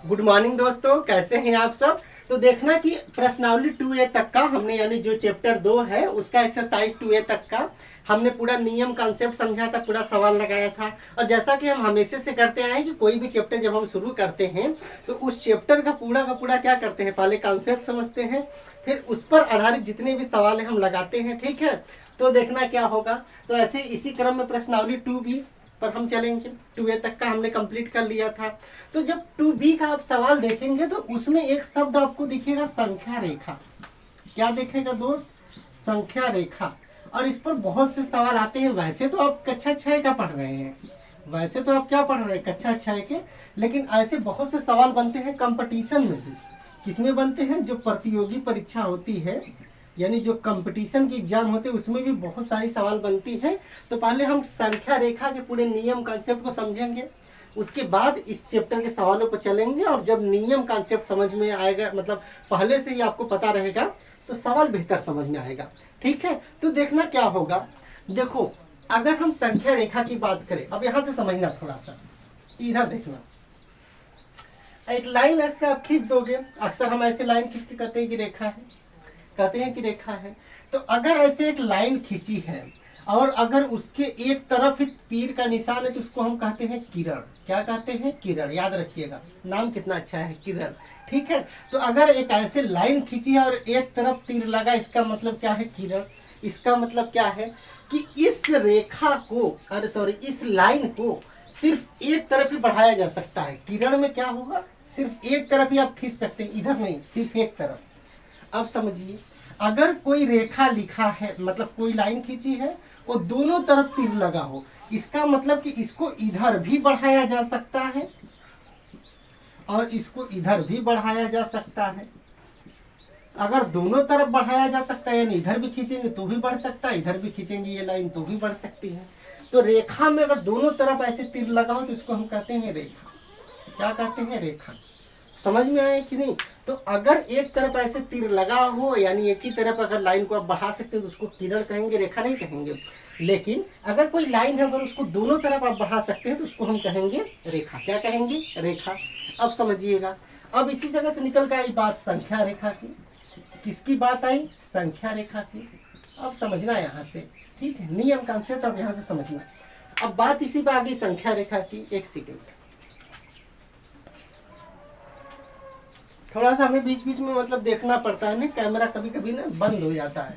Good morning दोस्तों, कैसे हैं आप सब। तो देखना कि प्रश्नावली 2A तक का हमने यानी जो चैप्टर 2 है उसका एक्सरसाइज 2A तक का हमने पूरा नियम कॉन्सेप्ट समझा था, पूरा सवाल लगाया था। और जैसा कि हम हमेशा से करते आए हैं कि कोई भी चैप्टर जब हम शुरू करते हैं तो उस चैप्टर का पूरा क्या करते हैं, पहले कॉन्सेप्ट समझते हैं, फिर उस पर आधारित जितने भी सवाल हम लगाते हैं। ठीक है, तो देखना क्या होगा। तो ऐसे इसी क्रम में प्रश्नावली 2B पर हम चलेंगे। 2A तक का हमने कंप्लीट कर लिया था। तो जब 2B का आप सवाल देखेंगे तो उसमें एक शब्द आपको दिखेगा संख्या रेखा। क्या देखेगा दोस्त? संख्या रेखा। और इस पर बहुत से सवाल आते हैं। वैसे तो आप कक्षा 6 का पढ़ रहे हैं, वैसे तो आप क्या पढ़ रहे हैं, कक्षा 6 के, लेकिन ऐसे बहुत से सवाल बनते हैं कंपटीशन में भी। किसमें बनते हैं? जो प्रतियोगी परीक्षा होती है, यानी जो कंपटीशन की एग्जाम होते हैं उसमें भी बहुत सारी सवाल बनती है। तो पहले हम संख्या रेखा के पूरे नियम कॉन्सेप्ट को समझेंगे, उसके बाद इस चैप्टर के सवालों पर चलेंगे। और जब नियम कॉन्सेप्ट समझ में आएगा, मतलब पहले से ही आपको पता रहेगा, तो सवाल बेहतर समझ में आएगा। ठीक है, तो देखना क्या होगा। देखो, अगर हम संख्या रेखा की बात करें, अब यहाँ से समझना थोड़ा सा, इधर देखना। एक लाइन ऐसे आप खींच दोगे, अक्सर हम ऐसे लाइन खींच के कहते हैं कि रेखा है, कहते हैं कि रेखा है। तो अगर ऐसे एक लाइन खींची है और अगर उसके एक तरफ ही तीर का निशान है तो उसको हम कहते हैं किरण। क्या कहते हैं? किरण। याद रखिएगा, नाम कितना अच्छा है, किरण। ठीक है, तो अगर एक ऐसे लाइन खींची है और एक तरफ तीर लगा, इसका मतलब क्या है? किरण। इसका मतलब क्या है कि इस रेखा को, अरे सॉरी, इस लाइन को सिर्फ एक तरफ ही बढ़ाया जा सकता है। किरण में क्या होगा? सिर्फ एक तरफ ही आप खींच सकते हैं, इधर नहीं, सिर्फ एक तरफ। अब समझिए, अगर कोई रेखा लिखा है, मतलब कोई लाइन खींची है और दोनों तरफ तीर लगा हो, इसका मतलब कि इसको इधर भी बढ़ाया जा सकता है और इसको इधर भी बढ़ाया जा सकता है। अगर दोनों तरफ बढ़ाया जा सकता है, यानी इधर भी खींचेंगे तो भी बढ़ सकता है, इधर भी खींचेंगे ये लाइन तो भी बढ़ सकती है। तो रेखा में अगर दोनों तरफ ऐसे तीर लगा हो तो इसको हम कहते हैं रेखा। क्या कहते हैं? रेखा। समझ में आया कि नहीं? तो अगर एक तरफ ऐसे तीर लगा हो, यानी एक ही तरफ अगर लाइन को आप बढ़ा सकते हैं तो उसको किरण कहेंगे, रेखा नहीं कहेंगे। लेकिन अगर कोई लाइन है, अगर उसको दोनों तरफ आप बढ़ा सकते हैं तो उसको हम कहेंगे रेखा। क्या कहेंगे? रेखा। अब समझिएगा, अब इसी जगह से निकल कर आई बात संख्या रेखा की। किसकी बात आई? संख्या रेखा की। अब समझना यहाँ से, ठीक है, नियम कॉन्सेप्ट अब यहाँ से समझना। अब बात इसी पर आ गई संख्या रेखा की। एक सेकेंड, थोड़ा सा हमें बीच बीच में मतलब देखना पड़ता है ना, कैमरा कभी कभी ना बंद हो जाता है।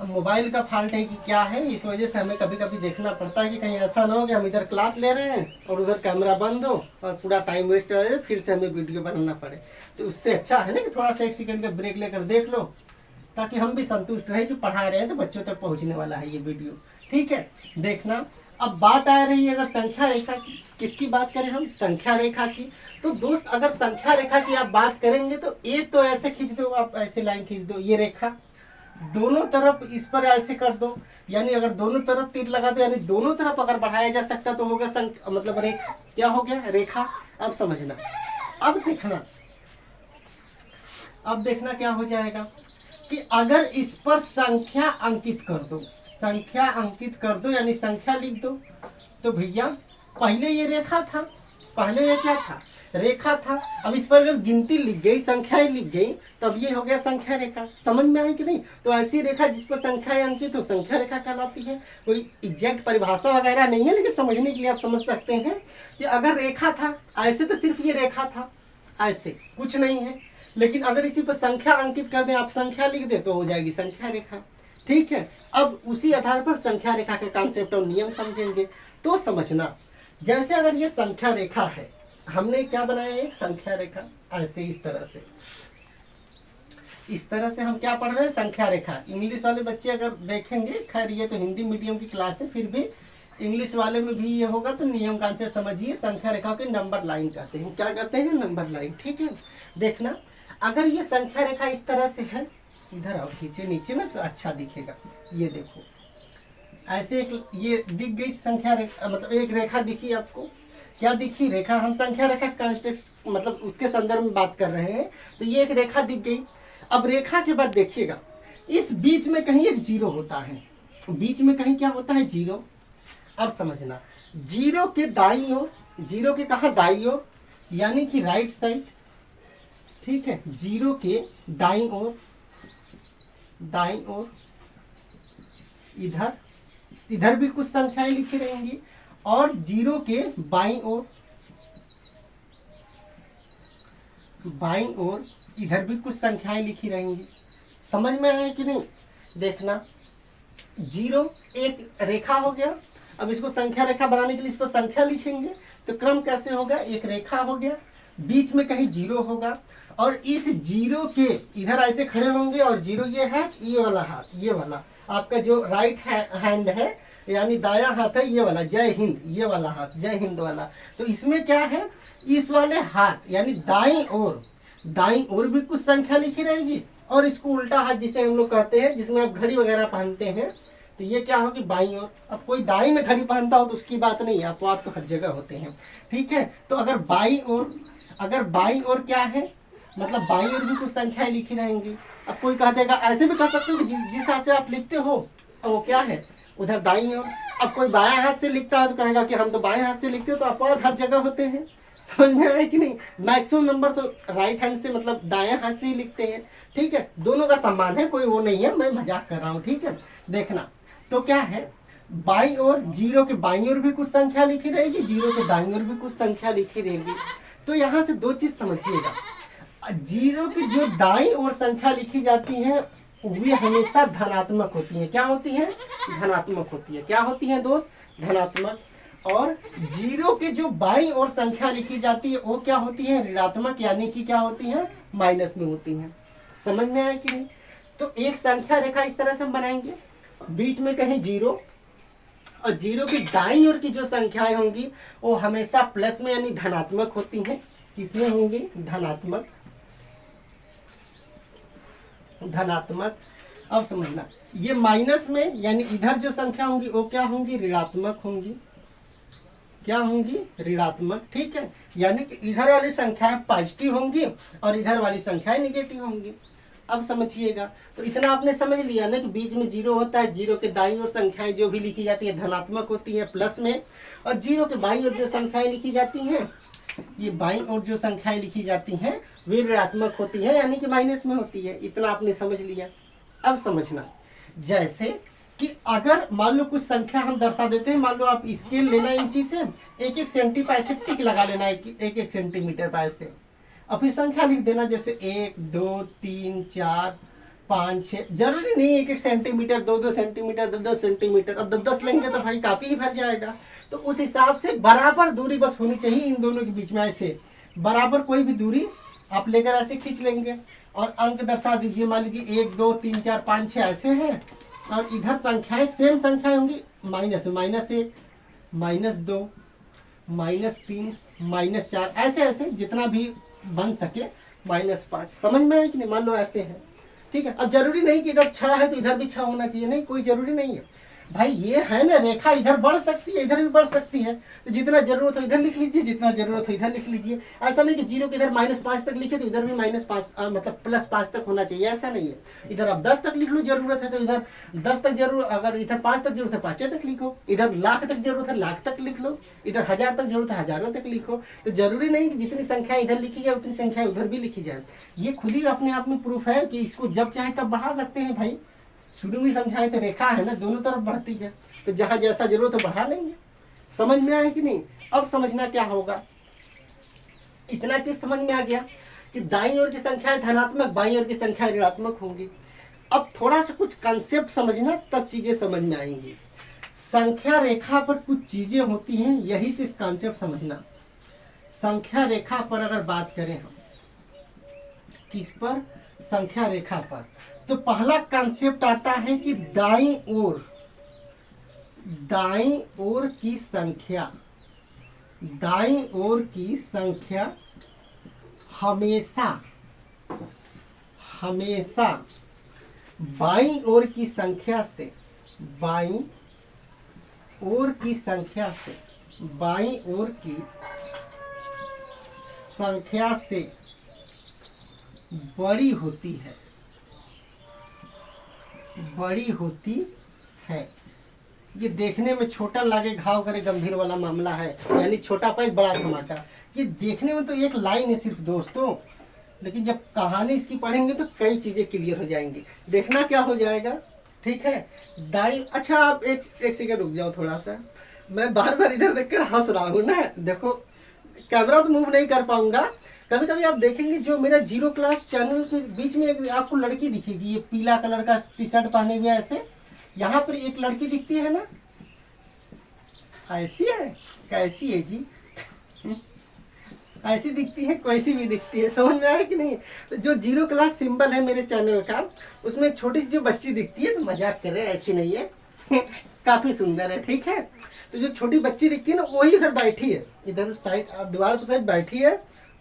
अब मोबाइल का फॉल्ट है कि क्या है, इस वजह से हमें कभी कभी देखना पड़ता है कि कहीं ऐसा ना हो कि हम इधर क्लास ले रहे हैं और उधर कैमरा बंद हो और पूरा टाइम वेस्ट हो जाए, फिर से हमें वीडियो बनाना पड़े। तो उससे अच्छा है ना कि थोड़ा सा 1 सेकंड का ब्रेक लेकर देख लो, ताकि हम भी संतुष्ट रहे कि पढ़ा रहे हैं तो बच्चों तक पहुँचने वाला है ये वीडियो। ठीक है, देखना। अब बात आ रही है अगर संख्या रेखा की, किसकी बात करें हम? संख्या रेखा की। तो दोस्त, अगर संख्या रेखा की आप बात करेंगे तो एक तो ऐसे खींच दो, आप ऐसे लाइन खींच दो, ये रेखा। दोनों तरफ इस पर ऐसे कर दो, यानी अगर दोनों तरफ तीर लगा दो, यानी दोनों तरफ अगर बढ़ाया जा सकता तो होगा मतलब रेखा। क्या हो गया? रेखा। अब समझना, अब देखना, अब देखना क्या हो जाएगा कि अगर इस पर संख्या अंकित कर दो, संख्या अंकित कर दो, यानी संख्या लिख दो, तो भैया पहले ये रेखा था, पहले ये क्या था? रेखा था। अब इस पर अगर गिनती लिख गई, संख्याएं लिख गई, तब ये हो गया संख्या रेखा। समझ में आए कि नहीं? तो ऐसी रेखा जिस पर संख्याएं अंकित हो संख्या रेखा कहलाती है। कोई एग्जैक्ट परिभाषा वगैरह नहीं है, लेकिन समझने के लिए आप समझ सकते हैं कि अगर रेखा था, ऐसे तो सिर्फ ये रेखा था, ऐसे कुछ नहीं है, लेकिन अगर इसी पर संख्या अंकित कर दें, आप संख्या लिख दें, तो हो जाएगी संख्या रेखा। ठीक है, अब उसी आधार पर संख्या रेखा का कॉन्सेप्ट और नियम समझेंगे। तो समझना, जैसे अगर ये संख्या रेखा है, हमने क्या बनाया? एक संख्या रेखा। ऐसे इस तरह से, इस तरह से हम क्या पढ़ रहे हैं? संख्या रेखा। इंग्लिश वाले बच्चे अगर देखेंगे, खैर ये तो हिंदी मीडियम की क्लास है, फिर भी इंग्लिश वाले में भी ये होगा, तो नियम कॉन्सेप्ट समझिए। संख्या रेखा के नंबर लाइन कहते हैं। क्या कहते हैं? Number line. ठीक है, देखना, अगर ये संख्या रेखा इस तरह से है, इधर आओ, खींचे नीचे में तो अच्छा दिखेगा। ये देखो, ऐसे एक ये दिख गई संख्या रेखा, मतलब एक रेखा दिखी आपको। क्या दिखी? रेखा। हम संख्या रेखा कंस्ट्रक्ट मतलब उसके संदर्भ में बात कर रहे हैं। तो ये एक रेखा दिख गई। अब रेखा के बाद देखिएगा, इस बीच में कहीं एक जीरो होता है, बीच में कहीं क्या होता है? जीरो। अब समझना, जीरो के दाईं ओर, जीरो के कहाँ? दाईं ओर, यानी कि राइट साइड, ठीक है, 0 के दाईं ओर, दाईं ओर इधर, इधर भी कुछ संख्याएं लिखी रहेंगी, और 0 के बाईं ओर, बाईं ओर इधर भी कुछ संख्याएं लिखी रहेंगी। समझ में आया कि नहीं? देखना, 0 एक रेखा हो गया। अब इसको संख्या रेखा बनाने के लिए इस पर संख्या लिखेंगे, तो क्रम कैसे होगा? एक रेखा हो गया, बीच में कहीं 0 होगा, और इस 0 के इधर ऐसे खड़े होंगे, और 0 ये है, ये वाला हाथ, ये वाला आपका जो राइट हैंड है, यानी दायां हाथ है, ये वाला जय हिंद, ये वाला हाथ जय हिंद वाला। तो इसमें क्या है, इस वाले हाथ यानी दाईं ओर, दाईं ओर भी कुछ संख्या लिखी रहेगी, और इसको उल्टा हाथ जिसे हम लोग कहते हैं, जिसमें आप घड़ी वगैरह पहनते हैं, तो ये क्या होगी? बाईं ओर। अब कोई दाईं में घड़ी पहनता हो तो उसकी बात नहीं है, आप तो हर जगह होते हैं, ठीक है। तो अगर बाईं ओर, अगर बाईं ओर क्या है, मतलब बाईं ओर भी कुछ संख्याएं लिखी रहेंगी। अब कोई कह देगा, ऐसे भी कह सकते हो कि जिस हाथ से आप लिखते हो वो क्या है, उधर दाईं ओर। अब कोई बाएं हाथ से लिखता है तो कहेगा कि हम तो बाएं हाथ से लिखते हो, तो अपवाद हर जगह होते हैं। समझ में आया कि नहीं? मैक्सिमम नंबर तो राइट हैंड से, मतलब दाएं हाथ से ही लिखते हैं, ठीक है। दोनों का सम्मान है, कोई वो नहीं है, मैं मजाक कर रहा हूँ, ठीक है। देखना, तो क्या है, बाईं ओर, 0 के बाईं ओर भी कुछ संख्या लिखी रहेगी, 0 के दाईं ओर भी कुछ संख्या लिखी रहेगी। तो यहाँ से दो चीज समझिएगा, 0 की जो दाईं ओर संख्या लिखी जाती है वे हमेशा धनात्मक होती है। क्या होती है? धनात्मक होती है। क्या होती है दोस्त? धनात्मक। और 0 के जो बाईं ओर संख्या लिखी जाती है वो क्या होती है? ऋणात्मक, यानी कि क्या होती है? माइनस में होती है। समझ में आया कि नहीं? तो एक संख्या रेखा इस तरह से हम बनाएंगे, बीच में कहीं 0, और 0 की दाईं ओर की जो संख्याएं होंगी वो हमेशा प्लस में यानी धनात्मक होती हैं। किसमें होंगी? धनात्मक, धनात्मक। अब समझना, ये माइनस में यानी इधर जो संख्या होंगी वो क्या होंगी? ऋणात्मक होंगी। क्या होंगी? ऋणात्मक, ठीक है। यानी कि इधर वाली संख्याएं पॉजिटिव होंगी और इधर वाली संख्याएं निगेटिव होंगी। अब समझिएगा, तो इतना आपने समझ लिया ना कि बीच में 0 होता है, 0 के दाईं ओर संख्याएं जो भी लिखी जाती है धनात्मक होती है प्लस में, और 0 के बाईं ओर जो संख्याएं लिखी जाती हैं, ये बाईं ओर जो संख्याएं लिखी जाती हैं वे ऋणात्मक होती है, यानी कि माइनस में होती है। इतना आपने समझ लिया। अब समझना, जैसे कि अगर मान लो कुछ संख्या हम दर्शा देते हैं, मान लो आप स्केल लेना इंची से, 1-1 सेंटी पर ऐसे टिक लगा लेना, 1-1 सेंटीमीटर पर ऐसे, और फिर संख्या लिख देना, जैसे 1, 2, 3, 4, 5, 6। जरूरी नहीं 1-1 सेंटीमीटर, 2-2 सेंटीमीटर, 10-10 सेंटीमीटर। अब 10-10 लेंगे तो भाई काफी ही भर जाएगा। तो उस हिसाब से बराबर दूरी बस होनी चाहिए इन दोनों के बीच में, ऐसे बराबर कोई भी दूरी आप लेकर ऐसे खींच लेंगे और अंक दर्शा दीजिए। मान लीजिए 1, 2, 3, 4, 5, 6 ऐसे हैं, और इधर संख्याएं सेम संख्याएं होंगी, -1, -1, -2, -3, -4, ऐसे ऐसे जितना भी बन सके, -5। समझ में है कि नहीं? मान लो ऐसे है, ठीक है। अब जरूरी नहीं कि इधर 6 है तो इधर भी 6 होना चाहिए, नहीं, कोई जरूरी नहीं है भाई। ये है ना, रेखा इधर बढ़ सकती है, इधर भी बढ़ सकती है, तो जितना जरूरत हो इधर लिख लीजिए, जितना जरूरत हो इधर लिख लीजिए। ऐसा नहीं कि 0 के इधर -5 तक लिखे तो इधर भी -5 मतलब +5 तक होना चाहिए, ऐसा नहीं है। इधर आप 10 तक लिख लो, जरूरत है तो इधर 10 तक जरूर, अगर इधर 5 तक जरूरत है 5 तक लिखो, इधर लाख तक जरूरत है लाख तक लिख लो, इधर 1000 तक जरूरत है हजारों तक लिखो। तो जरूरी नहीं कि जितनी संख्या इधर लिखी जाए उतनी संख्या उधर भी लिखी जाए। ये खुद ही अपने आप में प्रूफ है कि इसको जब चाहे तब बढ़ा सकते हैं भाई। शुरू में समझाए थे, रेखा है ना, दोनों तरफ बढ़ती है, तो जहां जैसा जरूरत हो बढ़ा लेंगे। समझ में आया कि नहीं? अब समझना क्या होगा, इतना चीज समझ में आ गया कि दाईं ओर की संख्या धनात्मक, बाईं ओर की संख्या ऋणात्मक होंगी। अब थोड़ा सा कुछ कंसेप्ट समझना, तब चीजें समझ में आएंगी। संख्या रेखा पर कुछ चीजें होती हैं, यही से कंसेप्ट समझना। संख्या रेखा पर अगर बात करें हम, किस पर? संख्या रेखा पर, तो पहला कंसेप्ट आता है कि दाईं ओर, दाईं ओर की संख्या, दाईं ओर की संख्या हमेशा हमेशा बाईं ओर की संख्या से, बाईं ओर की संख्या से, बाईं ओर की संख्या से बड़ी होती है, बड़ी होती है। ये देखने में छोटा लगे घाव करे गंभीर वाला मामला है, यानी छोटा पैक बड़ा धमाका। ये देखने में तो एक लाइन है सिर्फ दोस्तों, लेकिन जब कहानी इसकी पढ़ेंगे तो कई चीज़ें क्लियर हो जाएंगी। देखना क्या हो जाएगा, ठीक है। दाई, अच्छा आप एक सेकंड रुक जाओ थोड़ा सा, मैं बार बार इधर देखकर हंस रहा हूँ ना, देखो कैमरा तो मूव नहीं कर पाऊंगा। कभी कभी आप देखेंगे जो मेरा जीरो क्लास चैनल के बीच में एक आपको लड़की दिखेगी, ये पीला कलर का टी शर्ट पहने हुए ऐसे, यहाँ पर एक लड़की दिखती है ना, ऐसी है, कैसी है जी? ऐसी दिखती है, कैसी भी दिखती है, समझ में आया कि नहीं? तो जो जीरो क्लास सिंबल है मेरे चैनल का, उसमें छोटी सी जो बच्ची दिखती है, तो मजाक कर रहे हैं, ऐसी नहीं है काफी सुंदर है, ठीक है। तो जो छोटी बच्ची दिखती है ना, वही इधर बैठी है, इधर साइड दीवार पर साइड बैठी है,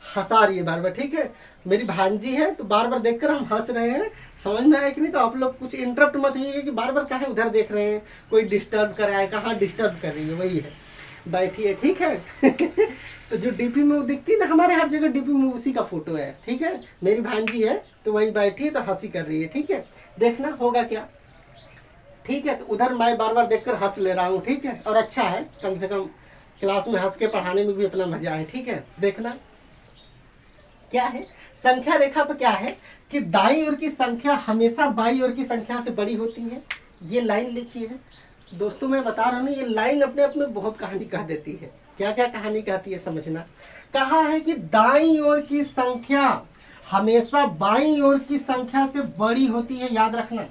हंसा रही है बार बार, ठीक है। मेरी भांजी है, तो बार बार देखकर हम हंस रहे हैं, समझ में आया कि नहीं? तो आप लोग कुछ इंटरप्ट मत होइएगा कि बार बार कहाँ उधर देख रहे हैं, कोई डिस्टर्ब कर रहा है, कहाँ डिस्टर्ब कर रही है, वही है, बैठी है, ठीक है तो जो डीपी में वो दिखती है ना, हमारे हर जगह डीपी में उसी का फोटो है, ठीक है। मेरी भांजी है, तो वही बैठी है, तो हंसी कर रही है, ठीक है। देखना होगा क्या, ठीक है। तो उधर मैं बार बार देखकर हंस ले रहा हूँ, ठीक है। और अच्छा है, कम से कम क्लास में हंस के पढ़ाने में भी अपना मजा है, ठीक है। देखना क्या है, संख्या रेखा पर क्या है कि दाईं ओर की संख्या हमेशा बाईं ओर की संख्या से बड़ी होती है। ये लाइन लिखी है दोस्तों, मैं बता रहा हूँ, ये लाइन अपने आप में बहुत कहानी कह देती है। क्या क्या कहानी कहती है समझना। कहा है कि दाईं ओर की संख्या हमेशा बाईं ओर की संख्या से बड़ी होती है, याद रखना।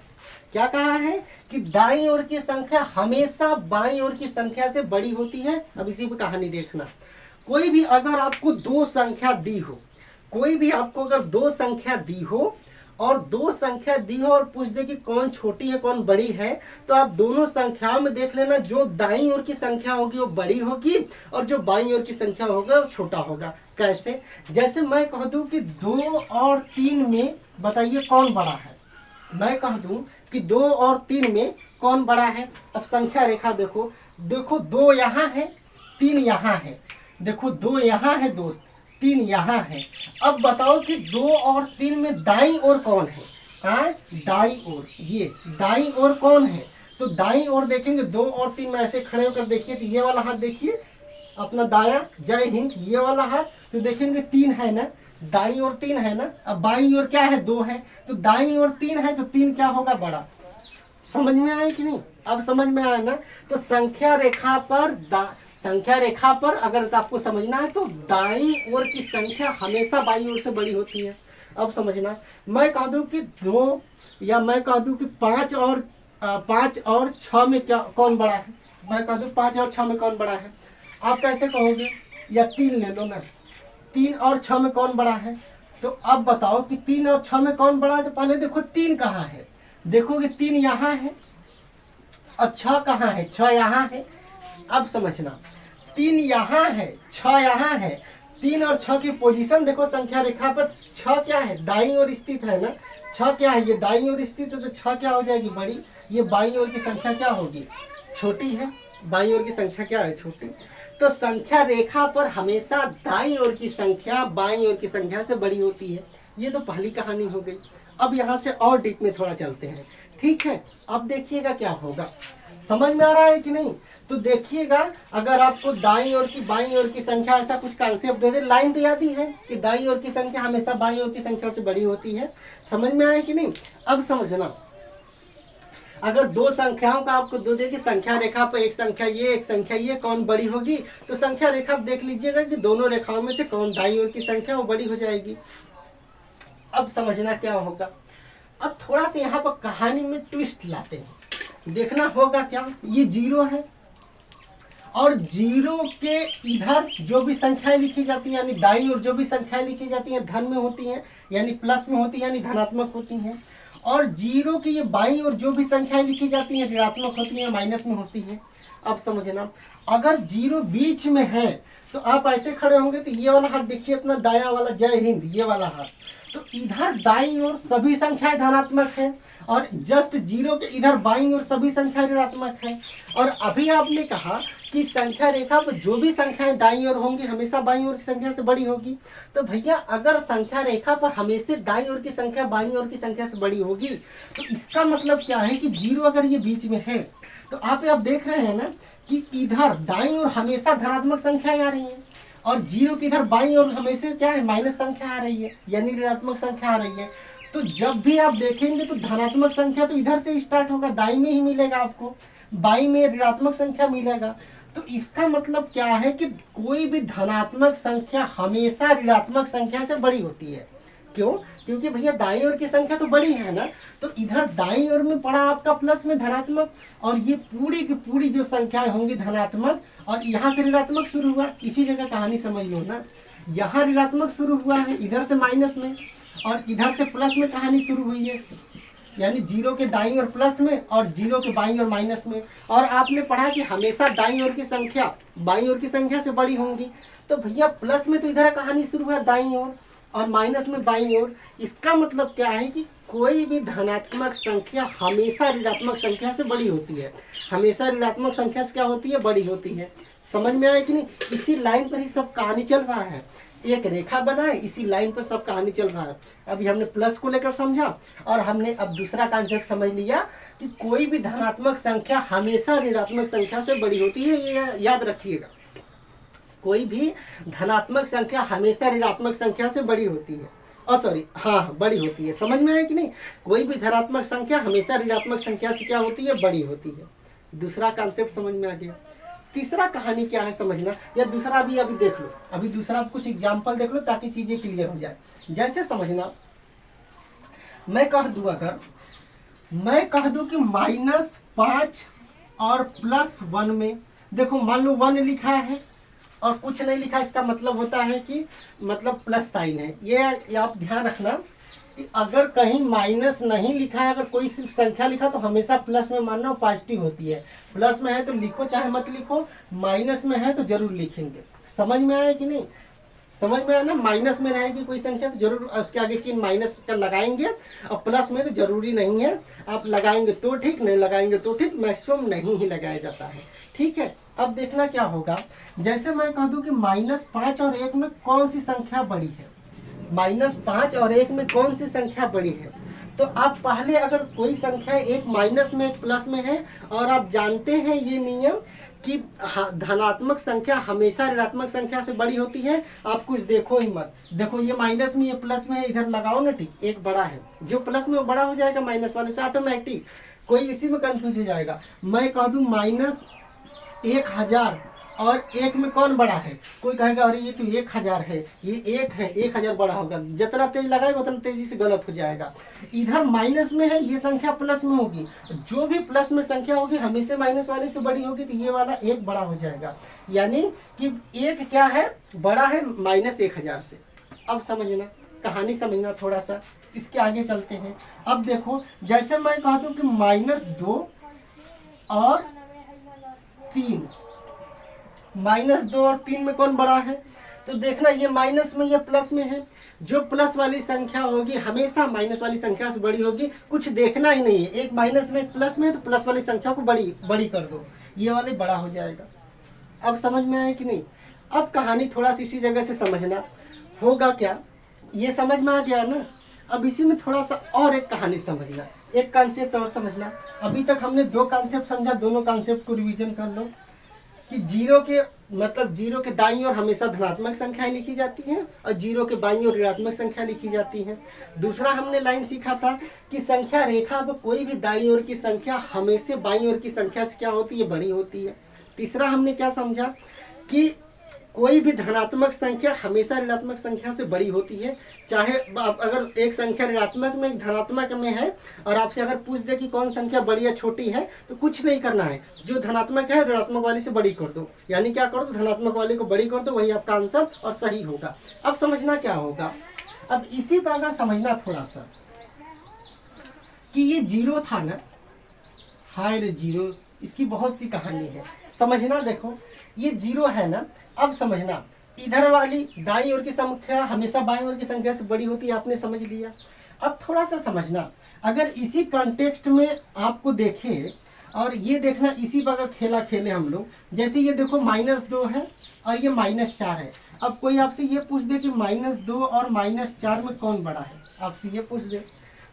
क्या कहा है कि दाईं ओर की संख्या हमेशा बाईं ओर की संख्या से बड़ी होती है। अब इसी पे कहानी देखना। कोई भी अगर आपको दो संख्या दी हो, कोई भी आपको अगर दो संख्या दी हो और दो संख्या दी हो और पूछ दे कि कौन छोटी है कौन बड़ी है, तो आप दोनों संख्याओं में देख लेना, जो दाईं ओर की संख्या होगी वो बड़ी होगी और जो बाईं ओर की संख्या होगा वो छोटा होगा। कैसे? जैसे मैं कह दूं कि 2 और 3 में बताइए कौन बड़ा है। मैं कह दूं कि 2 और 3 में कौन बड़ा है। अब संख्या रेखा देखो, देखो 2 यहाँ है, 3 यहाँ है, देखो 2 यहाँ है दोस्त, 3 यहाँ है। अब बताओ कि 2 और 3 में दाईं ओर कौन है? हाँ, दाईं ओर, ये दाईं ओर कौन है? तो दाईं ओर देखेंगे 2 और 3 में ऐसे खड़े होकर देखिए, तो ये वाला हाथ देखिए अपना दाया, जय हिंद, ये वाला हाथ, तो देखेंगे 3 है ना, दाईं ओर 3 है ना। अब बाईं ओर क्या है? 2 है, तो दाईं ओर 3 है, तो 3 क्या होगा? बड़ा। समझ में आया कि नहीं? अब समझ में आया ना। तो संख्या रेखा पर अगर आपको समझना है तो दाईं ओर की संख्या हमेशा बाईं ओर से बड़ी होती है। अब समझना, मैं कह दूं कि 2 या मैं कह दूं कि 5 और 6 में क्या कौन बड़ा है? मैं कह दूं 5 और 6 में कौन बड़ा है? आप कैसे कहोगे? या 3 ले लो ना, 3 और 6 में कौन बड़ा है? तो अब बताओ कि 3 और 6 में कौन बड़ा है। तो पहले देखो 3 कहाँ है, देखोगे 3 यहाँ है और 6 कहाँ है? 6 यहाँ है। अब समझना, 3 यहाँ है, 6 यहाँ है, 3 और 6 की पोजीशन देखो संख्या रेखा पर। 6 क्या है? दाईं ओर स्थित है ना। 6 क्या है? ये दाईं ओर स्थित है, तो 6 क्या हो जाएगी? बड़ी। ये बाईं ओर की संख्या क्या होगी? छोटी है। बाईं ओर की संख्या क्या है? छोटी। तो संख्या रेखा पर हमेशा दाईं ओर की संख्या बाईं ओर की संख्या से बड़ी होती है। ये तो पहली कहानी हो गई। अब यहाँ से और डीप में थोड़ा चलते हैं, ठीक है। अब देखिएगा क्या होगा, समझ में आ रहा है कि नहीं? तो देखिएगा, अगर आपको दाईं ओर की बाईं ओर की संख्या ऐसा कुछ कॉन्सेप्ट दे दे, लाइन तो याद ही है कि दाईं ओर की संख्या हमेशा बाईं ओर की संख्या से बड़ी होती है। समझ में आया कि नहीं? अब समझना, अगर दो संख्याओं का आपको दो दे कि संख्या रेखा पर एक संख्या ये एक संख्या ये कौन बड़ी होगी, तो संख्या रेखा देख लीजिएगा कि दोनों रेखाओं में से कौन दाईं ओर की संख्या वो बड़ी हो जाएगी। अब समझना क्या होगा। अब थोड़ा सा यहाँ पर कहानी में ट्विस्ट लाते हैं। देखना होगा क्या, ये 0 है और 0 के इधर जो भी संख्याएं लिखी जाती है, यानी दाईं ओर जो भी संख्याएं लिखी जाती हैं धन में होती हैं, यानी प्लस में होती है, यानी धनात्मक होती हैं। और 0 की ये बाईं ओर जो भी संख्याएं लिखी जाती हैं ऋणात्मक होती हैं, माइनस में होती हैं। अब समझना, अगर 0 बीच में है तो आप ऐसे खड़े होंगे, तो ये वाला हाथ देखिए अपना दाया वाला, जय हिंद, ये वाला हाथ, तो इधर दाईं ओर सभी संख्याएं धनात्मक है और जस्ट 0 के इधर बाईं ओर सभी संख्याएं ऋणात्मक है। और अभी आपने कहा कि संख्या रेखा पर जो भी संख्याएं दाईं ओर होंगी हमेशा बाईं ओर की संख्या से बड़ी होगी। तो भैया अगर संख्या रेखा पर हमेशा दाईं ओर की संख्या बाईं ओर की संख्या से बड़ी होगी, तो इसका मतलब क्या है कि 0 अगर ये बीच में है, तो आप देख रहे हैं ना कि इधर दाईं ओर हमेशा धनात्मक संख्याएं आ रही हैं और जीरो की इधर बाईं ओर हमेशा क्या है, माइनस संख्या आ रही है, यानी ऋणात्मक संख्या आ रही है। तो जब भी आप देखेंगे तो धनात्मक संख्या तो इधर से स्टार्ट होगा, दाईं में ही मिलेगा आपको, बाईं में ऋणात्मक संख्या मिलेगा। तो इसका मतलब क्या है कि कोई भी धनात्मक संख्या हमेशा ऋणात्मक संख्या से बड़ी होती है। क्यों? क्योंकि भैया दाईं ओर की संख्या तो बड़ी है ना, तो इधर दाईं ओर में पड़ा आपका प्लस में धनात्मक, और ये पूरी की पूरी जो संख्याएं होंगी धनात्मक, और यहाँ से ऋणात्मक शुरू हुआ। इसी जगह कहानी समझ लो ना, यहाँ ऋणात्मक शुरू हुआ है, इधर से माइनस में, और इधर से प्लस में कहानी शुरू हुई है, यानी जीरो के दाईं ओर प्लस में और जीरो के बाईं ओर माइनस में। और आपने पढ़ा कि हमेशा दाईं ओर की संख्या बाईं ओर की संख्या से बड़ी होंगी। तो भैया प्लस में तो इधर कहानी शुरू हुआ दाईं ओर, और माइनस में बाईं ओर। इसका मतलब क्या है कि कोई भी धनात्मक संख्या हमेशा ऋणात्मक संख्या से बड़ी होती है, हमेशा ऋणात्मक संख्या से क्या होती है, बड़ी होती है। समझ में आया कि नहीं? इसी लाइन पर ही सब कहानी चल रहा है, एक रेखा बना है, इसी लाइन पर सब कहानी चल रहा है। अभी हमने प्लस को लेकर समझा, और हमने अब दूसरा कॉन्सेप्ट समझ लिया कि कोई भी धनात्मक संख्या हमेशा ऋणात्मक संख्या से बड़ी होती है, ये याद रखिएगा। कोई भी धनात्मक संख्या हमेशा ऋणात्मक संख्या से बड़ी होती है, हाँ बड़ी होती है। समझ में आया कि नहीं? कोई भी धनात्मक संख्या हमेशा ऋणात्मक संख्या से क्या होती है, बड़ी होती है। दूसरा कॉन्सेप्ट समझ में आ गया। तीसरा कहानी क्या है समझना, या दूसरा अभी देख लो, अभी दूसरा कुछ एग्जाम्पल देख लो ताकि चीजें क्लियर हो जाए। जैसे समझना, मैं कह दूं, अगर मैं कह दूं कि -5 और +1 में, देखो मान लो 1 लिखा है और कुछ नहीं लिखा, इसका मतलब होता है कि मतलब प्लस साइन है। ये आप ध्यान रखना कि अगर कहीं माइनस नहीं लिखा है, अगर कोई सिर्फ संख्या लिखा तो हमेशा प्लस में मानना पॉजिटिव होती है। प्लस में है तो लिखो चाहे मत लिखो, माइनस में है तो जरूर लिखेंगे। समझ में आया कि नहीं? समझ में आया ना? माइनस में रहेगी कोई संख्या तो जरूर उसके आगे चिन्ह माइनस का लगाएंगे, और प्लस में तो जरूरी नहीं है, आप लगाएंगे तो ठीक, नहीं लगाएंगे तो ठीक, मैक्सिमम नहीं ही लगाया जाता है। ठीक है, अब देखना क्या होगा। जैसे मैं कह दूं कि -5 और 1 में कौन सी संख्या बड़ी है, -5 और 1 में कौन सी संख्या बड़ी है, तो आप पहले अगर कोई संख्या एक माइनस में एक प्लस में है, और आप जानते हैं ये नियम कि धनात्मक संख्या हमेशा ऋणात्मक संख्या से बड़ी होती है, आप कुछ देखो ही मत। देखो ये माइनस में, ये प्लस में है, इधर लगाओ ना टिक, एक बड़ा है, जो प्लस में वो बड़ा हो जाएगा माइनस वाले से ऑटोमेटिक, कोई इसी में कंफ्यूज हो जाएगा। मैं कह दूं -1000 और 1 में कौन बड़ा है, कोई कहेगा अरे ये तो 1000 है, ये 1 है, 1000 बड़ा होगा। जितना तेज लगाएगा उतना तेजी से गलत हो जाएगा। इधर माइनस में है, ये संख्या प्लस में होगी, जो भी प्लस में संख्या होगी हमेशा माइनस वाले से बड़ी होगी, तो ये वाला 1 बड़ा हो जाएगा, यानी कि 1 क्या है, बड़ा है -1000 से। अब समझना, कहानी समझना थोड़ा सा, इसके आगे चलते हैं। अब देखो, जैसे मैं कह दूं कि -2 और 3, -2 और 3 में कौन बड़ा है, तो देखना ये माइनस में, ये प्लस में है। जो प्लस वाली संख्या होगी हमेशा माइनस वाली संख्या से बड़ी होगी, कुछ देखना ही नहीं है। एक माइनस में एक प्लस में है तो प्लस वाली संख्या को बड़ी कर दो, ये वाले बड़ा हो जाएगा। अब समझ में आया कि नहीं? अब कहानी थोड़ा सी इसी जगह से समझना होगा क्या, ये समझ में आ गया ना? अब इसी में थोड़ा सा और एक कहानी समझना, एक कॉन्सेप्ट और समझना। अभी तक हमने 2 कॉन्सेप्ट समझा, दोनों कॉन्सेप्ट को रिवीजन कर लो कि जीरो के दाईं ओर हमेशा धनात्मक संख्याएं लिखी जाती हैं, और जीरो के बाईं ओर ऋणात्मक संख्या लिखी जाती हैं। दूसरा हमने लाइन सीखा था कि संख्या रेखा पर कोई भी दाईं ओर की संख्या हमेशा बाईं ओर की संख्या से क्या होती है, बड़ी होती है। तीसरा हमने क्या समझा कि कोई भी धनात्मक संख्या हमेशा ऋणात्मक संख्या से बड़ी होती है। चाहे अगर एक संख्या ऋणात्मक में एक धनात्मक में है, और आपसे अगर पूछ दे कि कौन संख्या बड़ी या छोटी है, तो कुछ नहीं करना है, जो धनात्मक है ऋणात्मक वाली से बड़ी कर दो, यानी क्या कर दो, धनात्मक वाले को बड़ी कर दो, वही आपका आंसर और सही होगा। अब समझना क्या होगा, अब इसी पर अगर समझना थोड़ा सा कि ये जीरो था ना, हाय रे जीरो, इसकी बहुत सी कहानी है, समझना। देखो ये जीरो है ना, अब समझना, इधर वाली दाईं ओर की संख्या हमेशा बाईं ओर की संख्या से बड़ी होती है, आपने समझ लिया। अब थोड़ा सा समझना, अगर इसी कॉन्टेक्स्ट में आपको देखे, और ये देखना इसी पर अगर खेला खेले हम लोग, जैसे ये देखो -2 है और ये -4 है। अब कोई आपसे ये पूछ दे कि -2 और -4 में कौन बड़ा है, आपसे ये पूछ दे,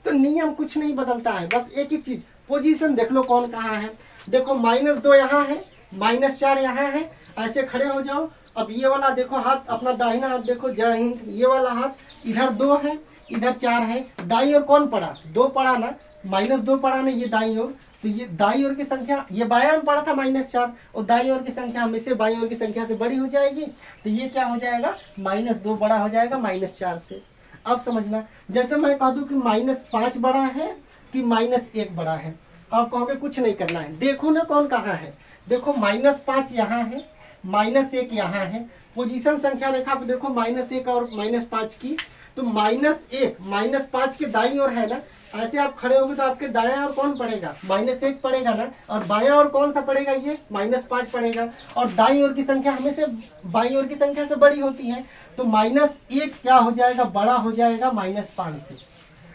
तो नियम कुछ नहीं बदलता है, बस एक ही चीज, पोजीशन देख लो कौन कहाँ है। देखो -2 यहाँ है, -4 यहाँ है, ऐसे खड़े हो जाओ, अब ये वाला देखो हाथ, अपना दाहिना हाथ देखो, जय हिंद। ये वाला हाथ इधर 2 है, इधर 4 है, दाई ओर कौन पड़ा, 2 पड़ा ना, -2 पड़ा ना, ये दाई ओर। तो ये दाई ओर की संख्या, ये बायां में पड़ा था -4, और दाई ओर की संख्या हमेशा बाई ओर की संख्या से बड़ी हो जाएगी। तो ये क्या हो जाएगा, -2 बड़ा हो जाएगा -4 से। अब समझना, जैसे मैं कह दूं कि -5 बड़ा है कि -1 बड़ा है, आप कहोगे कुछ नहीं करना है, देखो ना कौन कहाँ है। देखो -5 यहाँ है, -1 यहाँ है, पोजीशन संख्या रेखा पे देखो -1 और -5 की। तो -1 -5 के दाईं ओर है ना, ऐसे आप खड़े होगे तो आपके दायां ओर कौन पड़ेगा, -1 पड़ेगा ना, और बायां ओर कौन सा पड़ेगा, ये -5 पड़ेगा। और दाईं ओर की संख्या हमेशा बाईं ओर की संख्या से बड़ी होती है, तो -1 क्या हो जाएगा, बड़ा हो जाएगा -5 से।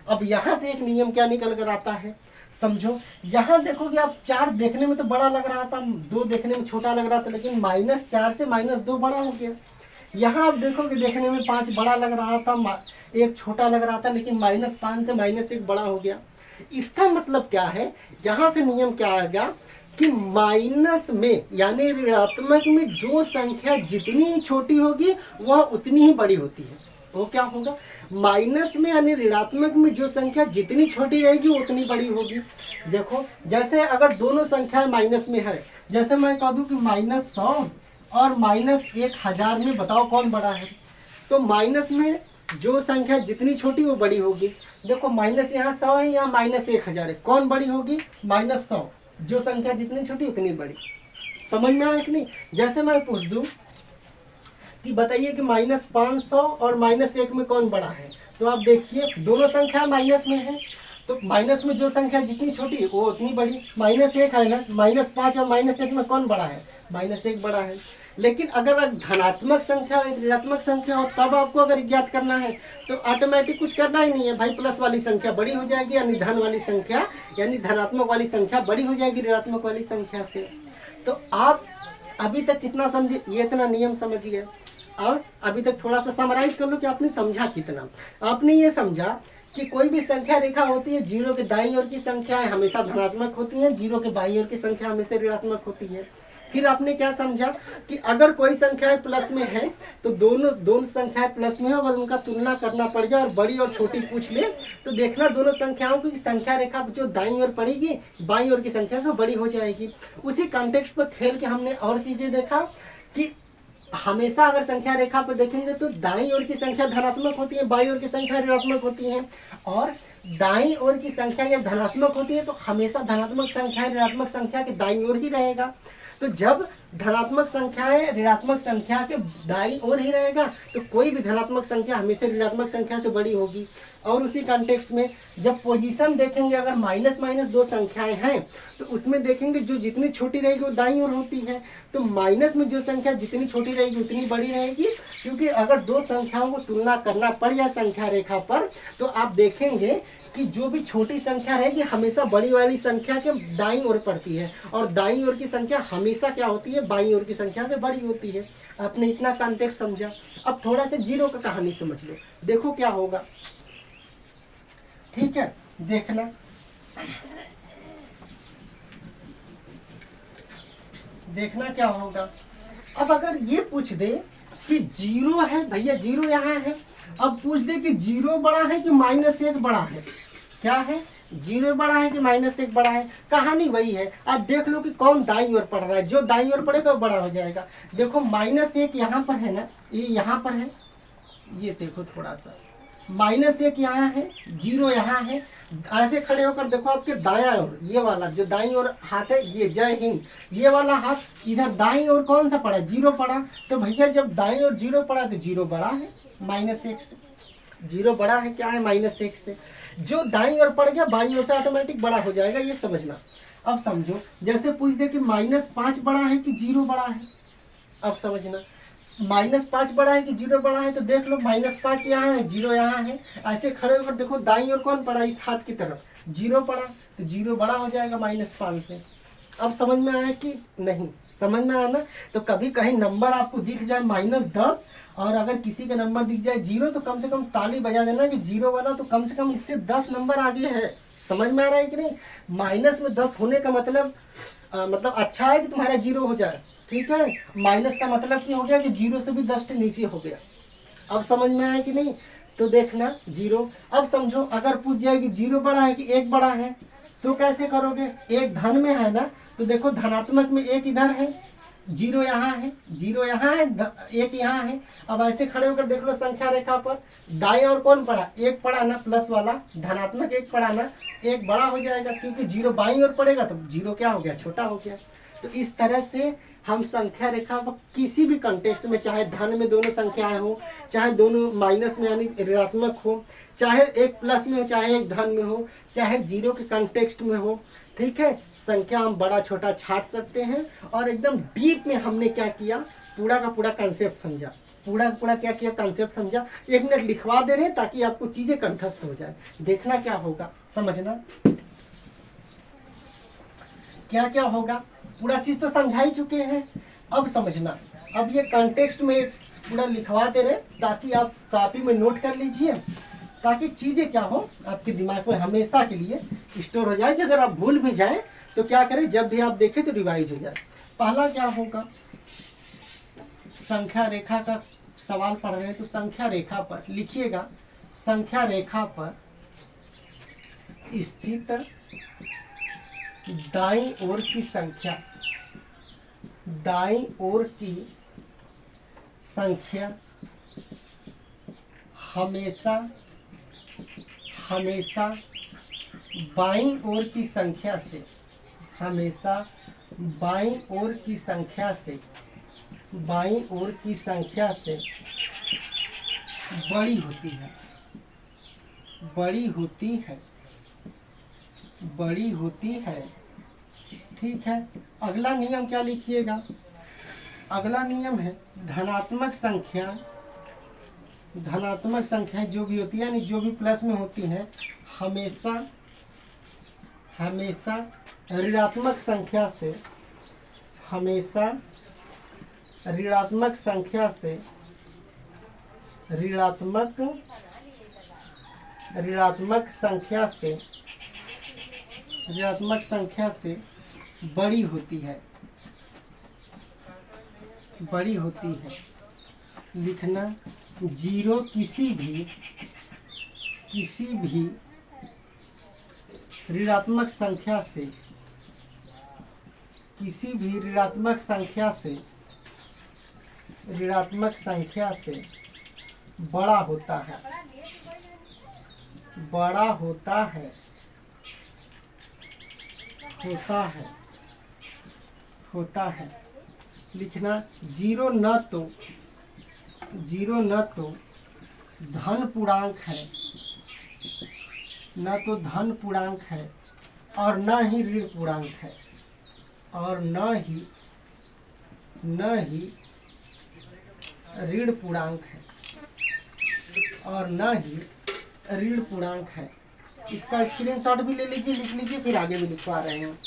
अब यहाँ से एक नियम क्या निकल कर आता है, समझो। यहाँ देखोगे आप 4 देखने में तो बड़ा लग रहा था, 2 देखने में छोटा लग रहा था, लेकिन -4 से -2 बड़ा हो गया। यहाँ आप देखोगे देखने में 5 बड़ा लग रहा था, 1 छोटा लग रहा था, लेकिन -5 से -1 बड़ा हो गया। इसका मतलब क्या है, यहाँ से नियम क्या आएगा कि माइनस में यानी ऋणात्मक में जो संख्या जितनी छोटी होगी वह उतनी ही बड़ी होती है। वो क्या होगा, माइनस में यानी ऋणात्मक में जो संख्या जितनी छोटी रहेगी वो उतनी बड़ी होगी। देखो जैसे अगर दोनों संख्याएं माइनस में है, जैसे मैं कह दूं कि -100 और -1000 में बताओ कौन बड़ा है। तो माइनस में जो संख्या जितनी छोटी वो बड़ी होगी। देखो माइनस यहाँ 100 है, यहाँ -1000 है, कौन बड़ी होगी, -100। जो संख्या जितनी छोटी उतनी बड़ी। समझ में आया कि नहीं। जैसे मैं पूछ दूं कि बताइए कि -500 और -1 में कौन बड़ा है, तो आप देखिए दोनों संख्या माइनस में है, तो माइनस में जो संख्या जितनी छोटी है वो उतनी बड़ी। -1 है ना, -5 और -1 में कौन बड़ा है, -1 बड़ा है। लेकिन अगर धनात्मक संख्या और ऋणात्मक संख्या हो तब आपको अगर ज्ञात करना है तो ऑटोमेटिक कुछ करना ही नहीं है भाई, प्लस वाली संख्या बड़ी हो जाएगी, यानी धन वाली संख्या यानी धनात्मक वाली संख्या बड़ी हो जाएगी ऋणात्मक वाली संख्या से। तो आप अभी तक कितना समझे, ये इतना नियम समझ गए। और अभी तक थोड़ा सा समराइज कर लो कि आपने समझा कितना। आपने ये समझा कि कोई भी संख्या रेखा होती है, 0 के दाईं ओर की संख्याएं हमेशा धनात्मक होती हैं, 0 के बाईं ओर की संख्या हमेशा ऋणात्मक होती है। फिर आपने क्या समझा कि अगर कोई संख्याएं प्लस में है तो दोनों संख्याएं प्लस में है, अगर उनका तुलना करना पड़ जाए और बड़ी और छोटी पूछ ले तो देखना दोनों संख्याओं की संख्या रेखा जो दाईं ओर पड़ेगी बाईं ओर की संख्या से बड़ी हो जाएगी। उसी कॉन्टेक्स्ट पर खेल के हमने और चीजें देखा कि हमेशा अगर संख्या रेखा पर देखेंगे तो दाईं ओर की संख्या धनात्मक होती है, बाईं ओर की संख्या ऋणात्मक होती है, और दाईं ओर की संख्या जब धनात्मक होती है तो हमेशा धनात्मक संख्या ऋणात्मक संख्या के दाईं ओर ही रहेगा। तो जब धनात्मक संख्याएं ऋणात्मक संख्या के दाईं ओर ही रहेगा तो कोई भी धनात्मक संख्या हमेशा ऋणात्मक संख्या से बड़ी होगी। और उसी कॉन्टेक्स्ट में जब पोजीशन देखेंगे, अगर माइनस दो संख्याएं हैं तो उसमें देखेंगे जो जितनी छोटी रहेगी वो दाईं ओर होती है, तो माइनस में जो संख्या जितनी छोटी रहेगी उतनी बड़ी रहेगी। क्योंकि अगर दो संख्याओं को तुलना करना पड़ जाए संख्या रेखा पर तो आप देखेंगे कि जो भी छोटी संख्या रहेगी हमेशा बड़ी वाली संख्या के दाईं ओर पड़ती है, और दाईं ओर की संख्या हमेशा क्या होती है, बाईं ओर की संख्या से बड़ी होती है। आपने इतना कॉन्टेक्स्ट समझा। अब थोड़ा सा जीरो का कहानी समझ लो, देखो क्या होगा। ठीक है, देखना देखना क्या होगा। अब अगर ये पूछ दे कि 0 है, भैया 0 यहाँ है, अब पूछ दे कि 0 बड़ा है कि -1 बड़ा है, क्या है 0 बड़ा है कि -1 बड़ा है, कहानी वही है। अब देख लो कि कौन दाईं ओर पड़ रहा है, जो दाईं ओर पड़ेगा वो बड़ा हो जाएगा। देखो -1 यहाँ पर है ना, ये यहाँ पर है, ये देखो थोड़ा सा -1 यहाँ है, 0 यहाँ है। ऐसे खड़े होकर देखो आपके दायां ओर ये वाला जो दाईं ओर हाथ है, ये जय हिंद, ये वाला हाथ इधर दाईं ओर कौन सा पड़ा, 0 पड़ा। तो भैया जब दाईं ओर 0 पड़ा तो 0 बड़ा है -1 से, 0 बड़ा है क्या है -1 से। जो दाईं ओर पड़ गया बाईं ओर से ऑटोमेटिक बड़ा हो जाएगा, ये समझना। अब समझो जैसे पूछ दे कि -5 बड़ा है कि 0 बड़ा है, अब समझना -5 बड़ा है कि 0 बड़ा है। तो देख लो -5 यहाँ है, 0 यहाँ है, ऐसे खड़े होकर देखो दाईं ओर कौन पड़ा, इस हाथ की तरफ 0 पड़ा, तो 0 बड़ा हो जाएगा -5 से। अब समझ में आया कि नहीं, समझ में आया ना। तो कभी कहीं नंबर आपको दिख जाए -10 और अगर किसी का नंबर दिख जाए 0 तो कम से कम ताली बजा देना कि 0 वाला तो कम से कम इससे 10 नंबर आगे है। समझ में आ रहा है कि नहीं। -10 होने का मतलब अच्छा है कि तुम्हारा 0 हो जाए, ठीक है, माइनस का मतलब क्या हो गया कि 0 से भी 10 नीचे हो गया। अब समझ में आया कि नहीं? तो देखना 0। अब समझो अगर पूछ जाए कि 0 बड़ा है कि 1 बड़ा है, तो कैसे करोगे? एक धन में है ना, तो देखो धनात्मक में 1 इधर है, 0 यहाँ है, 0 यहाँ है, 1 यहाँ है। अब ऐसे खड़े होकर देख लो संख्या रेखा पर, दाएं और कौन पड़ा? 1 पड़ा ना, प्लस वाला धनात्मक 1 पड़ा ना, 1 बड़ा हो जाएगा क्योंकि 0 बाईं ओर पड़ेगा तो 0 क्या हो गया? छोटा हो गया। तो इस तरह से हम संख्या रेखा पर किसी भी कंटेक्स्ट में, चाहे धन में दोनों संख्याएं हो, चाहे दोनों माइनस में यानी ऋणात्मक हो, चाहे एक प्लस में हो, चाहे एक धन में हो, चाहे 0 के कंटेक्स्ट में हो, ठीक है, संख्या हम बड़ा छोटा छाट सकते हैं। और एकदम डीप में हमने क्या किया? पूरा का पूरा कंसेप्ट समझा, पूरा का पूरा क्या किया? कंसेप्ट समझा। 1 मिनट लिखवा दे रहे हैं ताकि आपको चीजें कंठस्थ हो जाए। देखना क्या होगा, समझना क्या क्या होगा। पूरा चीज तो समझा ही चुके हैं, अब समझना। अब ये कॉन्टेक्स्ट में एक पूरा लिखवा दे रहे ताकि आप कॉपी में नोट कर लीजिए, ताकि चीजें क्या हो आपके दिमाग में हमेशा के लिए स्टोर हो जाए कि अगर आप भूल भी जाएं तो क्या करें, जब भी आप देखें तो रिवाइज हो जाए। पहला क्या होगा? संख्या रेखा का सवाल पढ़ रहे हैं तो संख्या रेखा पर लिखिएगा, संख्या रेखा पर स्थित दाईं ओर की संख्या, दाईं ओर की संख्या हमेशा हमेशा बाईं ओर की संख्या से, हमेशा बाईं ओर की संख्या से, बाईं ओर की संख्या से बड़ी होती है, बड़ी होती है, बड़ी होती है। ठीक है, अगला नियम क्या लिखिएगा? अगला नियम है धनात्मक संख्या, धनात्मक संख्याएं जो भी होती है यानी जो भी प्लस में होती हैं, हमेशा हमेशा ऋणात्मक संख्या से, हमेशा ऋणात्मक संख्या से, ऋणात्मक संख्या से, ऋणात्मक संख्या से बड़ी होती है, बड़ी होती है। लिखना 0 किसी भी ऋणात्मक संख्या से, किसी भी ऋणात्मक संख्या से, ऋणात्मक संख्या से बड़ा होता है, बड़ा होता है, होता है, होता है। लिखना 0 न तो धन पूर्णांक है, न तो धन पूर्णांक है और न ही ऋण पूर्णांक है, और न ही ऋण पूर्णांक है, और न ही ऋण पूर्णांक है। इसका स्क्रीनशॉट भी ले लीजिए, लिख लीजिए, फिर आगे भी लिखवा रहे हैं।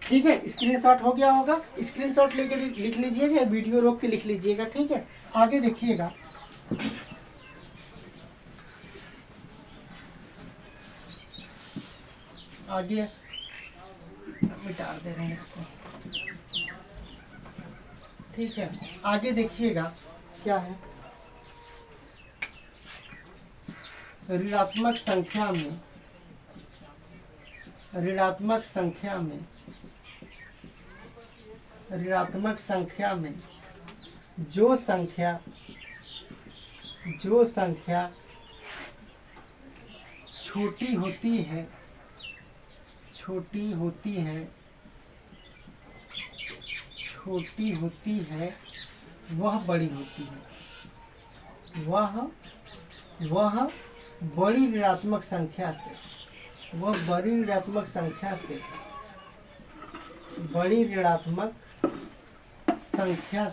ठीक है, स्क्रीनशॉट हो गया होगा, स्क्रीनशॉट लेके लिख लीजिएगा, वीडियो रोक के लिख लीजिएगा। ठीक है, आगे देखिएगा। आगे मिटा दे रहे हैं इसको। ठीक है, आगे देखिएगा क्या है। ऋणात्मक संख्या में, ऋणात्मक संख्या में, ऋणात्मक संख्या में जो संख्या छोटी होती है, छोटी होती है, छोटी होती है, वह बड़ी होती है, वह बड़ी ऋणात्मक संख्या से, वह बड़ी ऋणात्मक संख्या से, बड़ी ऋणात्मक संख्या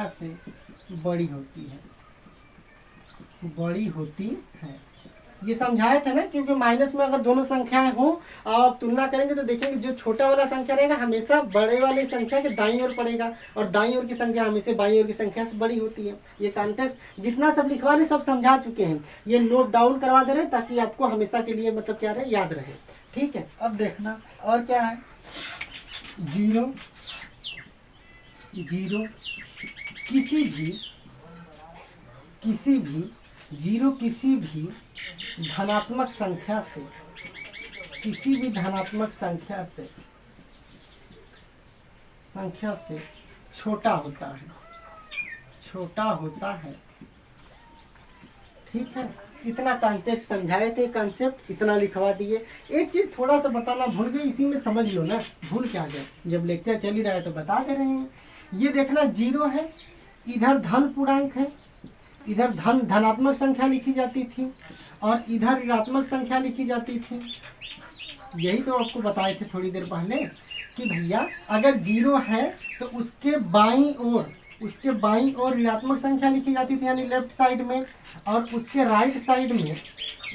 से बड़ी होती है, बड़ी होती है। ये समझाए थे ना, क्योंकि माइनस में अगर दोनों संख्याएं हो और आप तुलना करेंगे तो देखेंगे जो छोटा वाला संख्या रहेगा हमेशा बड़े वाली संख्या के दाईं ओर पड़ेगा, और दाईं ओर की संख्या हमेशा बाईं ओर की संख्या से बड़ी होती है। ये कॉन्टेक्स्ट जितना सब लिखवा रहे सब समझा चुके हैं, ये नोट डाउन करवा दे रहे हैं ताकि आपको हमेशा के लिए मतलब क्या रहे, याद रहे। ठीक है, अब देखना और क्या है, जीरो जीरो किसी भी जीरो किसी भी धनात्मक संख्या से, किसी भी धनात्मक संख्या से छोटा होता है, छोटा होता है। ठीक है, इतना कॉन्टेक्स्ट समझाए थे, कॉन्सेप्ट इतना लिखवा दिए। एक चीज़ थोड़ा सा बताना भूल गए, इसी में समझ लो ना, भूल क्या गए, जब लेक्चर चल ही रहा है तो बता दे रहे हैं। ये देखना जीरो है, इधर धन पूर्णांक है, इधर धनात्मक संख्या लिखी जाती थी और इधर ऋणात्मक संख्या लिखी जाती थी। यही तो आपको बताए थे थोड़ी देर पहले कि भैया अगर जीरो है तो उसके बाईं ओर ऋणात्मक संख्या लिखी जाती थी यानी लेफ्ट साइड में, और उसके राइट साइड में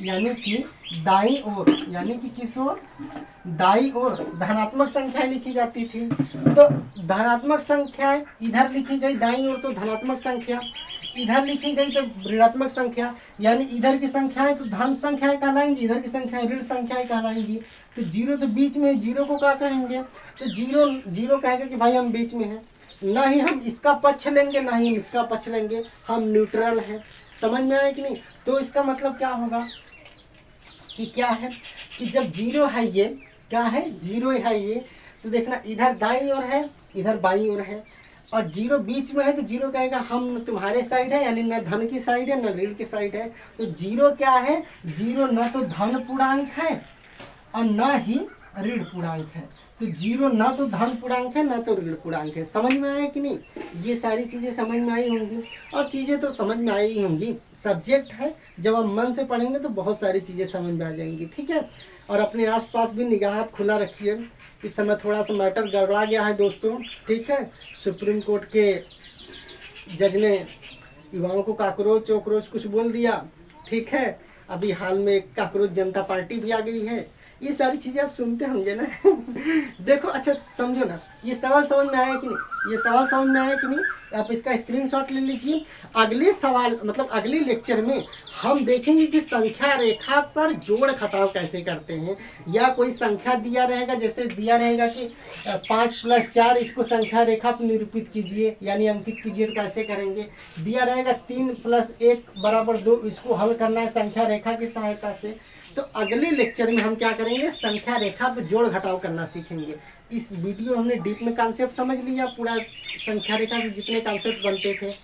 यानी कि दाईं ओर, यानी कि किस ओर, दाईं ओर धनात्मक संख्या लिखी जाती थी। तो धनात्मक संख्या इधर लिखी गई दाईं ओर तो धनात्मक संख्या, इधर लिखी गई तो ऋणात्मक संख्या, यानी इधर की संख्याएं तो धन संख्याएं कहलाएंगी, इधर की संख्याएं ऋण संख्याएं कहलाएंगी। तो जीरो तो बीच में, जीरो को क्या कहेंगे, तो जीरो कहेंगे कि भाई हम बीच में हैं, ना ही हम इसका पक्ष लेंगे ना ही हम इसका पक्ष लेंगे, हम न्यूट्रल हैं। समझ में आया कि नहीं? तो इसका मतलब क्या होगा कि क्या है कि जब जीरो है, ये क्या है, जीरो है ये, तो देखना इधर दाईं ओर है इधर बाईं ओर है, और जीरो बीच में है तो जीरो कहेगा हम तुम्हारे साइड है, यानी न धन की साइड है न ऋण की साइड है। तो जीरो क्या है, जीरो न तो धन पूर्णांक है और न ही ऋण पूर्णांक है। तो जीरो ना तो धन पूर्णांक है ना तो ऋण पूर्णांक है। समझ में आया कि नहीं? ये सारी चीज़ें समझ में आई होंगी, और चीज़ें तो समझ में आई होंगी, सब्जेक्ट है, जब हम मन से पढ़ेंगे तो बहुत सारी चीज़ें समझ में आ जाएंगी। ठीक है, और अपने आसपास भी निगाह खुला रखिए। इस समय थोड़ा सा मैटर गड़बड़ा गया है दोस्तों। ठीक है, सुप्रीम कोर्ट के जज ने युवाओं को काकरोच चोकरोच कुछ बोल दिया। ठीक है, अभी हाल में काकरोच जनता पार्टी भी आ गई है। ये सारी चीज़ें आप सुनते होंगे ना। देखो अच्छा समझो ना, ये सवाल समझ में आया कि नहीं, ये सवाल समझ में आया कि नहीं? आप इसका स्क्रीनशॉट ले लीजिए। अगले सवाल मतलब अगले लेक्चर में हम देखेंगे कि संख्या रेखा पर जोड़ घटाव कैसे करते हैं, या कोई संख्या दिया रहेगा, जैसे दिया रहेगा कि 5 + 4 इसको संख्या रेखा पर निरूपित कीजिए यानी अंकित कीजिए, तो कैसे करेंगे। दिया रहेगा 3 + 1 = 2, इसको हल करना है संख्या रेखा की सहायता से। तो अगले लेक्चर में हम क्या करेंगे, संख्या रेखा पर जोड़ घटाव करना सीखेंगे। इस वीडियो हमने डीप में कॉन्सेप्ट समझ लिया, पूरा संख्या रेखा से जितने कॉन्सेप्ट बनते थे।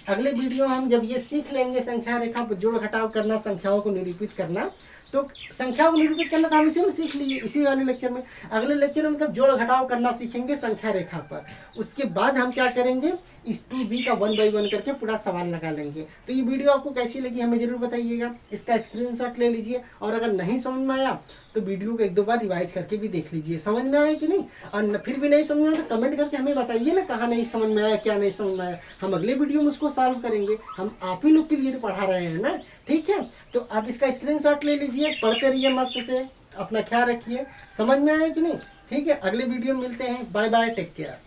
अगले वीडियो हम जब ये सीख लेंगे संख्या रेखा पर जोड़ घटाव करना, संख्याओं को निरूपित करना, तो संख्या को निरूपित करना तो हम इसी में सीख लिए, इसी वाले लेक्चर में। अगले लेक्चर में मतलब जोड़ घटाव करना सीखेंगे संख्या रेखा पर। उसके बाद हम क्या करेंगे, इस 2b का 1 by 1 करके पूरा सवाल लगा लेंगे। तो ये वीडियो आपको कैसी लगी हमें जरूर बताइएगा, इसका स्क्रीनशॉट ले लीजिए, और अगर नहीं समझ में आया तो वीडियो को 1-2 बार रिवाइज करके भी देख लीजिए, समझ में आया कि नहीं। और फिर भी नहीं समझ में आया तो कमेंट करके हमें बताइए ना, कहाँ नहीं समझ में आया, क्या नहीं समझ में आया। हम अगले वीडियो में उसको सॉल्व करेंगे, हम आप ही लोग के लिए पढ़ा रहे हैं ना। ठीक है, तो आप इसका स्क्रीनशॉट ले लीजिए, पढ़ते रहिए मस्त से, अपना ख्याल रखिए। समझ में आया कि नहीं? ठीक है, अगले वीडियो में मिलते हैं। Bye bye, take care.